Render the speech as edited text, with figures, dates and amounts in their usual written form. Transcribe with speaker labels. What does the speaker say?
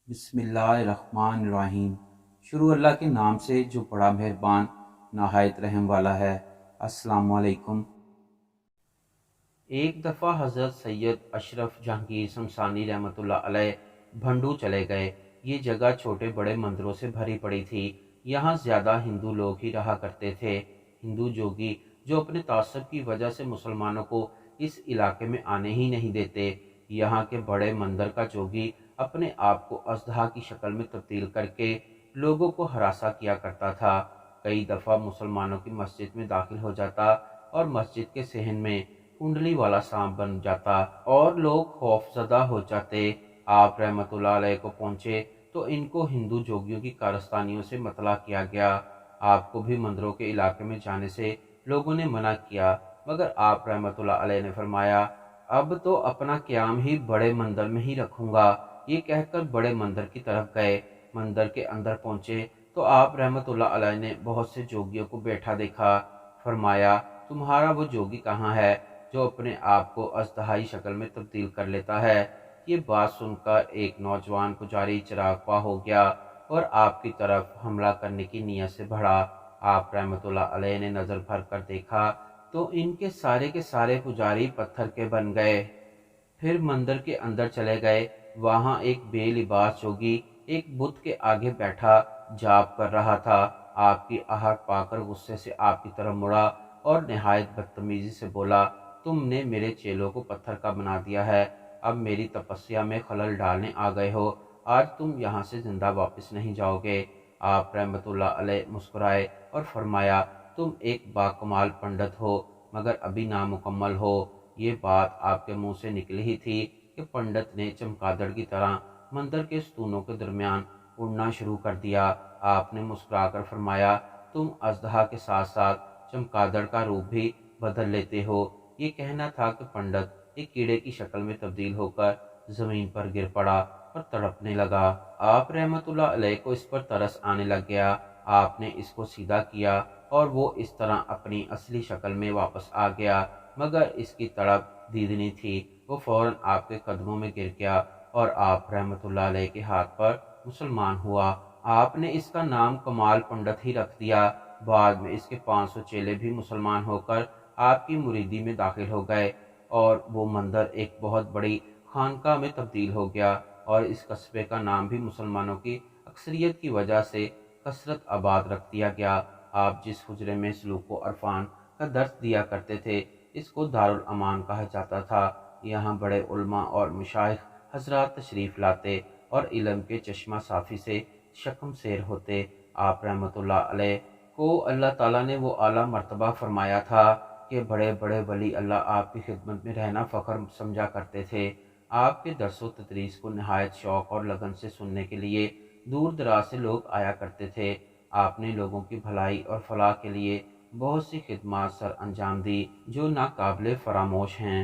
Speaker 1: बिस्मिल्लाहिर्रहमानिर्रहीम। शुरू अल्लाह के नाम से जो बड़ा मेहरबान नहायत रहम वाला है। अस्सलामु अलैकुम। एक दफ़ा हज़रत सैयद अशरफ जहांगीर शमसानी रहमतुल्लाह अलैह भंडू चले गए। ये जगह छोटे बड़े मंदिरों से भरी पड़ी थी। यहाँ ज़्यादा हिंदू लोग ही रहा करते थे। हिंदू जोगी जो अपने तासब की वजह से मुसलमानों को इस इलाके में आने ही नहीं देते। यहाँ के बड़े मंदिर का जोगी अपने आप को अजदहा की शक्ल में तब्दील करके लोगों को हरासा किया करता था। कई दफ़ा मुसलमानों की मस्जिद में दाखिल हो जाता और मस्जिद के सहन में कुंडली वाला सांप बन जाता और लोग खौफजदा हो जाते। आप रहमतुल्लाह अलैह को पहुंचे तो इनको हिंदू जोगियों की कारस्तानियों से मतला किया गया। आपको भी मंदिरों के इलाके में जाने से लोगों ने मना किया, मगर आप रहमतुल्लाह अलैह ने फरमाया, अब तो अपना क़याम ही बड़े मंदिर में ही रखूंगा। ये कहकर बड़े मंदिर की तरफ गए। मंदिर के अंदर पहुंचे तो आप रहमतुल्लाह अलैह ने बहुत से जोगियों को बैठा देखा। फरमाया, तुम्हारा वो जोगी कहाँ है जो अपने आप को अजदहाई शक्ल में तब्दील कर लेता है। ये बात सुनकर एक नौजवान पुजारी चिरागपा हो गया और आपकी तरफ हमला करने की नीयत से बढ़ा। आप रहमतुल्लाह अलैह ने नज़र भर कर देखा तो इनके सारे के सारे पुजारी पत्थर के बन गए। फिर मंदिर के अंदर चले गए। वहां एक बेलिबास जोगी एक बुत के आगे बैठा जाप कर रहा था। आपकी आहट पाकर गुस्से से आपकी तरफ मुड़ा और निहायत बदतमीजी से बोला, तुमने मेरे चेलों को पत्थर का बना दिया है। अब मेरी तपस्या में खलल डालने आ गए हो। आज तुम यहाँ से जिंदा वापस नहीं जाओगे। आप रहमतुल्लाह अलैह मुस्कुराए और फरमाया, तुम एक बाकमाल पंडित हो मगर अभी नामुकम्मल हो। ये बात आपके मुंह से निकली ही थी कि पंडित ने चमगादड़ की तरह मंदिर के स्तूनों के दरमियान उड़ना शुरू कर दिया। आपने मुस्कुराकर फरमाया, तुम अजदहा के साथ साथ चमगादड़ का रूप भी बदल लेते हो। ये कहना था कि पंडित एक कीड़े की शक्ल में तब्दील होकर जमीन पर गिर पड़ा और तड़पने लगा। आप रहमतुल्लाह अलैह को इस पर तरस आने लग गया। आपने इसको सीधा किया और वो इस तरह अपनी असली शक्ल में वापस आ गया, मगर इसकी तड़प दीदनी थी। वो फौरन आपके कदमों में गिर गया और आप रहमतुल्लाह अलैह के हाथ पर मुसलमान हुआ। आपने इसका नाम कमाल पंडित ही रख दिया। बाद में इसके 500 चेले भी मुसलमान होकर आपकी मुरीदी में दाखिल हो गए और वो मंदिर एक बहुत बड़ी खानका में तब्दील हो गया और इस कस्बे का नाम भी मुसलमानों की अक्सरियत की वजह से कसरत आबाद रख दिया गया। आप जिस हुजरे में सलूक व अरफान का दर्स दिया करते थे, इसको दारुल अमान कहा जाता था। यहाँ बड़े उलमा और मशाइख हजरात तशरीफ़ लाते और इल्म के चश्मा साफ़ी से शक्म सेर होते। आप रहमतुल्लाह अलैह को अल्लाह ताला ने वो आला मर्तबा फरमाया था कि बड़े बड़े वली अल्लाह आपकी खिदमत में रहना फ़ख्र समझा करते थे। आपके दर्स व तदरीस को नहायत शौक़ और लगन से सुनने के लिए दूर दराज से लोग आया करते थे। आपने लोगों की भलाई और फलाह के लिए बहुत सी खिदमत सर अंजाम दी जो नाकाबिले फरामोश हैं।